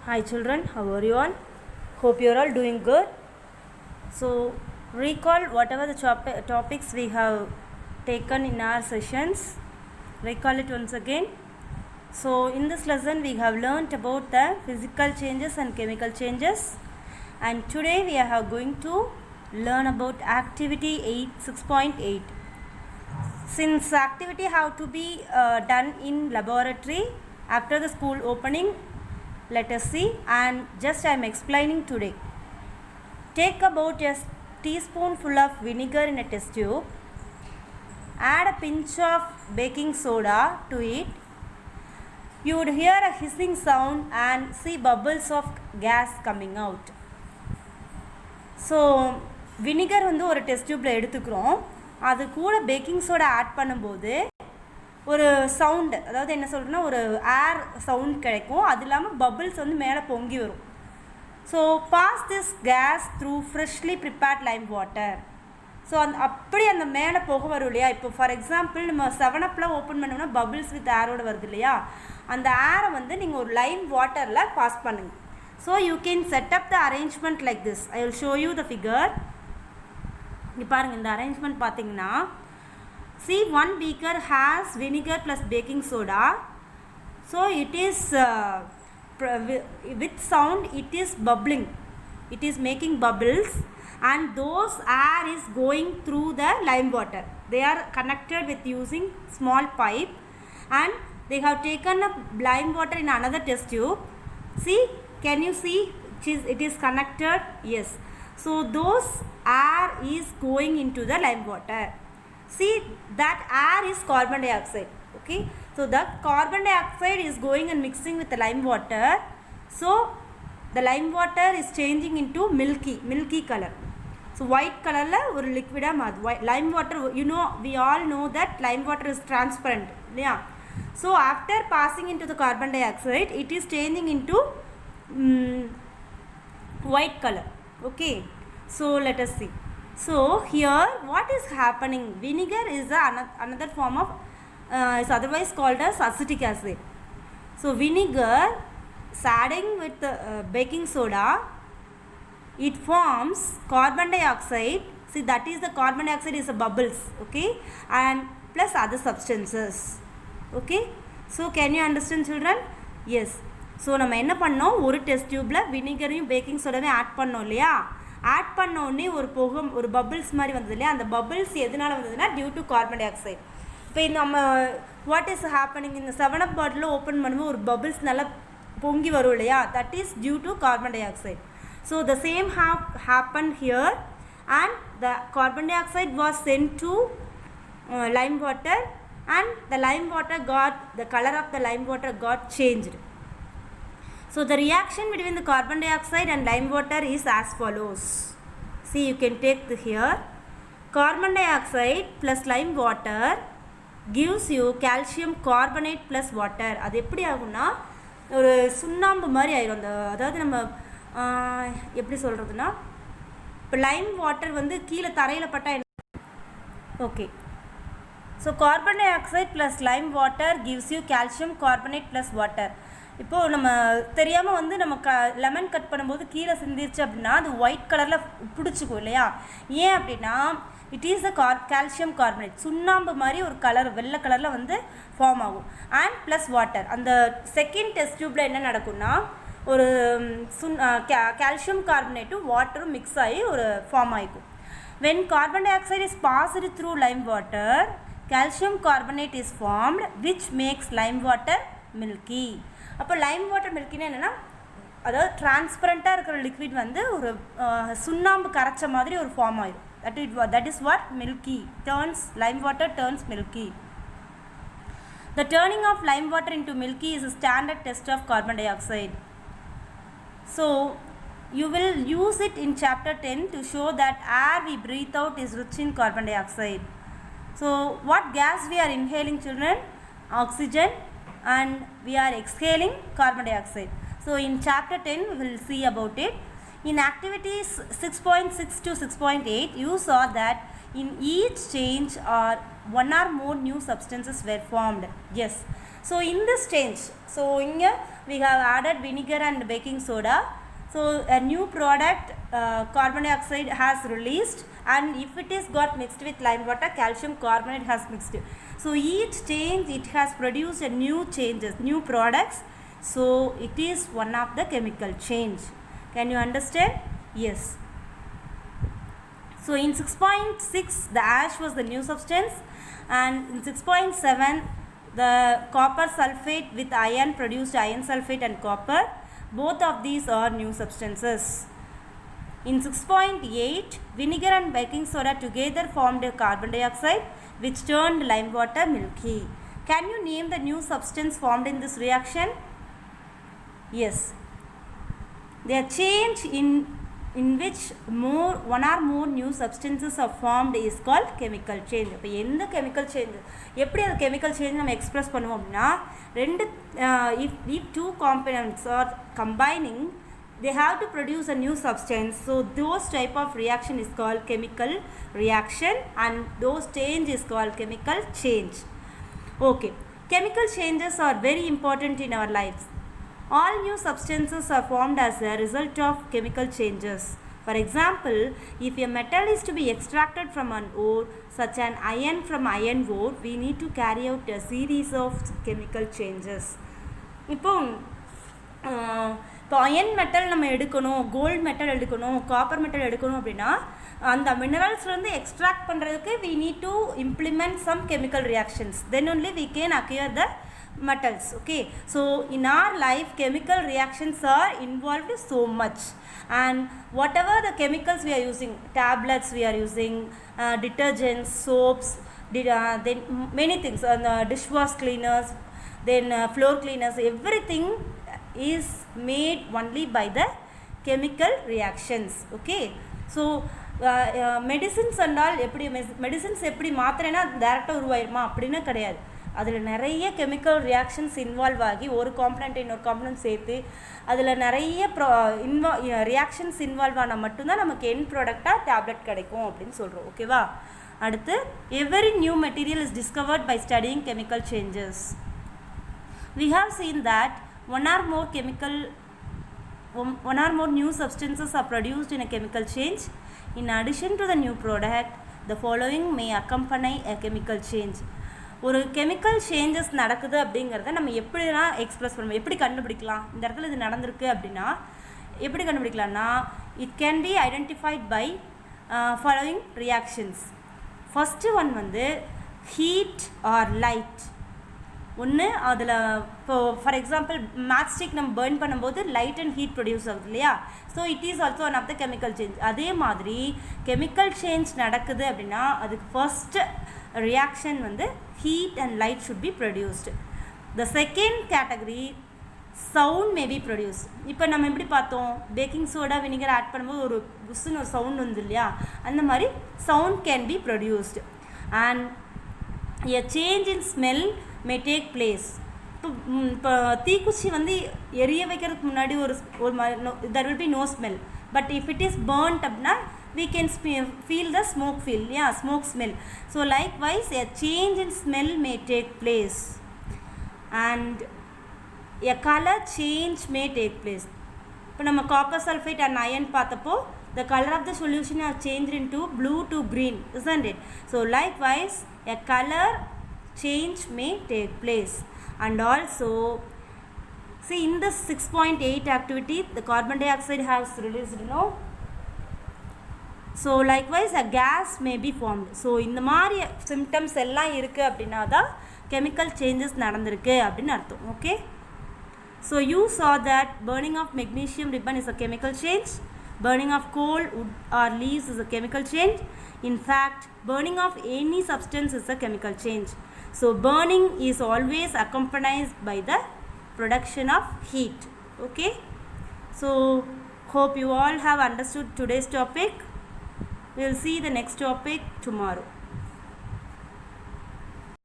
Hi children, how are you all? Hope you are all doing good. So recall whatever the topics we have taken in our sessions. Recall it once again. So in this lesson we have learnt about the physical changes and chemical changes, and today we are going to learn about activity 6.8. Since activity have to be done in laboratory after the school opening, let us see, and just I am explaining today. Take about a teaspoonful of vinegar in a test tube, add a pinch of baking soda to it. You would hear a hissing sound and see bubbles of gas coming out. So vinegar வந்து ஒரு test டியூப்பில் எடுத்துக்கிறோம். அது கூட baking soda add பண்ணும்போது ஒரு sound, அதாவது என்ன சொல்கிறேன்னா ஒரு ஏர் சவுண்ட் கிடைக்கும். அது இல்லாமல் பபிள்ஸ் வந்து மேலே பொங்கி வரும். So pass this gas through freshly prepared lime water. So அப்படி அந்த மேலே புகை வரும் இல்லையா. இப்போ ஃபார் எக்ஸாம்பிள் நம்ம 7-Upலாம் ஓப்பன் பண்ணோம்னா பபிள்ஸ் வித் ஏரோடு வருது இல்லையா. அந்த ஏரை வந்து நீங்கள் ஒரு லைம் வாட்டரில் பாஸ் பண்ணுங்கள். So you can set up the arrangement like this. I will show you the figure. இங்கே பாருங்கள், இந்த அரேஞ்ச்மெண்ட் பார்த்தீங்கன்னா, see, one beaker has vinegar plus baking soda. So it is with sound it is bubbling, it is making bubbles, and those air is going through the lime water. They are connected with using small pipe, and they have taken up lime water in another test tube. See, can you see it is connected? Yes. So those air is going into the lime water. See, that air is carbon dioxide. Okay, so the carbon dioxide is going and mixing with the lime water. So the lime water is changing into milky color. So white color la or liquid white lime water, you know, we all know that lime water is transparent. Yeah. So after passing into the carbon dioxide, it is changing into white color. Okay, so let us see. So here what is happening, vinegar is another form of is otherwise called as acetic acid. So vinegar is adding with baking soda, it forms carbon dioxide. See, that is the carbon dioxide is a bubbles. Okay, and plus other substances. Okay, so can you understand children? Yes. So நம்ம என்ன பண்ணோம், ஒரு test டியூப்பில் வினிகரையும் packing சோடாவையும் add பண்ணோம் இல்லையா. Add பண்ண உடனே ஒரு bubbles மாதிரி வந்தது இல்லையா. அந்த பபிள்ஸ் எதனால் வந்ததுன்னா due to carbon dioxide. இப்போ நம்ம வாட் இஸ் ஹேப்பனிங், இந்த 7-Up பாட்டில் ஓப்பன் பண்ணும்போது ஒரு பபிள்ஸ் நல்லா பொங்கி வரும் இல்லையா. That is due to carbon dioxide. So the same happen here, and the carbon dioxide was sent to lime water, and the lime water got, the color of the lime water got changed. So the reaction between the carbon dioxide and lime water is as follows. See, you can take here. Carbon dioxide plus lime water gives you calcium carbonate plus water. அது எப்படி ஆகும்னா ஒரு சுண்ணாம்பு மாதிரி ஆயிரும். அந்த அதாவது நம்ம எப்படி சொல்கிறதுனா, இப்போ லைம் வாட்டர் வந்து கீழே தரையில் பட்டால் okay. So carbon di oxide plus Lime water gives you calcium carbonate plus water. இப்போது நம்ம தெரியாமல் வந்து நம்ம லெமன் கட் பண்ணும்போது கீழே சிந்திருச்சு அப்படின்னா அது ஒயிட் கலரில் பிடிச்சிக்கும் இல்லையா. ஏன் அப்படின்னா it is the calcium carbonate, சுண்ணாம்பு மாதிரி ஒரு கலர் வெள்ளை கலரில் வந்து ஃபார்ம் ஆகும். And plus water. அந்த செகண்ட் டெஸ்ட் டியூப்பில் என்ன நடக்கும்னா ஒரு கால்சியம் கார்பனேட்டும் வாட்டரும் மிக்ஸ் ஆகி ஒரு ஃபார்ம் ஆகிக்கும். when carbon dioxide is passed through lime water, calcium carbonate is formed, which makes lime water milky. அப்போ லைம் வாட்டர் மில்கினா என்னென்னா, அதாவது டிரான்ஸ்பரண்ட்டாக இருக்கிற லிக்விட் வந்து ஒரு சுண்ணாம்பு கரைச்ச மாதிரி ஒரு ஃபார்ம் ஆயிடும். that is what milky turns, lime water turns milky. The turning of lime water into milky is a standard test of carbon dioxide. So you will use it in chapter 10 to show that air we breathe out is rich in carbon dioxide. So what gas we are inhaling children? Oxygen, and we are exhaling carbon dioxide. So in chapter 10 we will see about it. In activities 6.6 to 6.8 you saw that in each change or one or more new substances were formed. Yes. So in this change, so here we have added vinegar and baking soda. So a new product, carbon dioxide has released, and if it is got mixed with lime water, calcium carbonate has mixed. So each change, it has produced a new changes, new products. So it is one of the chemical change. Can you understand? Yes. So in 6.6 the ash was the new substance, and in 6.7 the copper sulfate with iron produced iron sulfate and copper. Both of these are new substances. In 6.8 vinegar and baking soda together formed a carbon dioxide which turned lime water milky. Can you name the new substance formed in this reaction? Yes. The change in which one or more new substances are formed is called chemical change. இப்போ எந்த chemical change, எப்படி அந்த chemical change நம்ம express பண்ணுவோம் அப்படின்னா, ரெண்டு if two components are combining, they have to produce a new substance. So those type of reaction is called chemical reaction, and those change is called chemical change. Okay, chemical changes are very important in our lives. All new substances are formed as a result of chemical changes. For example, if a metal is to be extracted from an ore, such an iron from iron ore, we need to carry out a series of chemical changes. இப்போ iron metal நம்ம எடுக்கணும், gold metal எடுக்கணும், copper metal எடுக்கணும் அப்படின்னா அந்த மினரல்ஸ்லேருந்து extract பண்ணுறதுக்கு we need to implement some chemical reactions. Then only we can acquire the metals. Okay, so in our life chemical reactions are involved so much, and whatever the chemicals we are using, tablets we are using, detergents, soaps, then many things, dishwash cleaners, then floor cleaners, everything is made only by the chemical reactions. Okay, so medicines and all, எப்படி medicines எப்படி மாத்திரைனா டைரெக்டாக உருவாயிருமா அப்படின்னா கிடையாது. அதில் நிறைய chemical reactions involve ஆகி ஒரு component இன்னொரு காம்பனண்ட் சேர்த்து அதில் நிறைய ரியாக்ஷன்ஸ் இன்வால்வ் ஆனால் மட்டும்தான் நமக்கு எண்ட் ப்ராடக்டாக டேப்லெட் கிடைக்கும் அப்படின்னு சொல்கிறோம். ஓகேவா? அடுத்து, every new material is discovered by studying chemical changes. We have seen that one or more new substances are produced in a chemical change. In addition to the new product, the following may accompany a chemical change. ஒரு chemical changes நடக்குது அப்படிங்கிறத நம்ம எப்படினா express பண்ணுவோம், எப்படி கண்டுபிடிக்கலாம், இந்த இடத்துல இது நடந்திருக்கு அப்படின்னா எப்படி கண்டுபிடிக்கலாம்னா, it can be identified by following reactions. First one வந்து ஹீட் ஆர் லைட். ஒன்று அதில் இப்போ ஃபார் எக்ஸாம்பிள் மேட்ச்ஸ்டிக் நம்ம பர்ன் பண்ணும்போது லைட் அண்ட் ஹீட் ப்ரொடியூஸ் ஆகுது இல்லையா? So it is also one of the chemical change. அதே மாதிரி கெமிக்கல் சேஞ்ச் நடக்குது அப்படின்னா அதுக்கு ஃபர்ஸ்ட் reaction வந்து heat and light should be produced. The second category, sound may be produced. இப்போ நம்ம எப்படி பார்த்தோம், பேக்கிங் சோடா வினிகர் ஆட் பண்ணும்போது ஒரு புஸ்ஸுன்னு ஒரு சவுண்ட் வந்து இல்லையா, அந்த மாதிரி sound can be produced. And a change in smell may take place. இப்போ தீக்குச்சி வந்து எரிய வைக்கிறதுக்கு முன்னாடி ஒரு there will be no smell, but if it is burnt அப்படின்னா we can feel the smoke smell. So likewise a change in smell may take place, and a color change may take place. இப்போ நம்ம copper sulfate and iron பார்த்தப்போ the color of the solution has changed into blue to green, isn't it? So likewise a color change may take place. And also see, in the 6.8 activity the carbon dioxide has released, so likewise a gas may be formed. So இந்த மாதிரி symptoms எல்லாம் இருக்குது அப்படின்னா தான் chemical changes நடந்திருக்கு அப்படின்னு அர்த்தம். Okay, so you saw that burning of magnesium ribbon is a chemical change, burning of coal, wood or leaves is a chemical change. In fact, burning of any substance is a chemical change. So burning is always accompanied by the production of heat. Okay, so hope you all have understood today's topic. We will see the next topic tomorrow.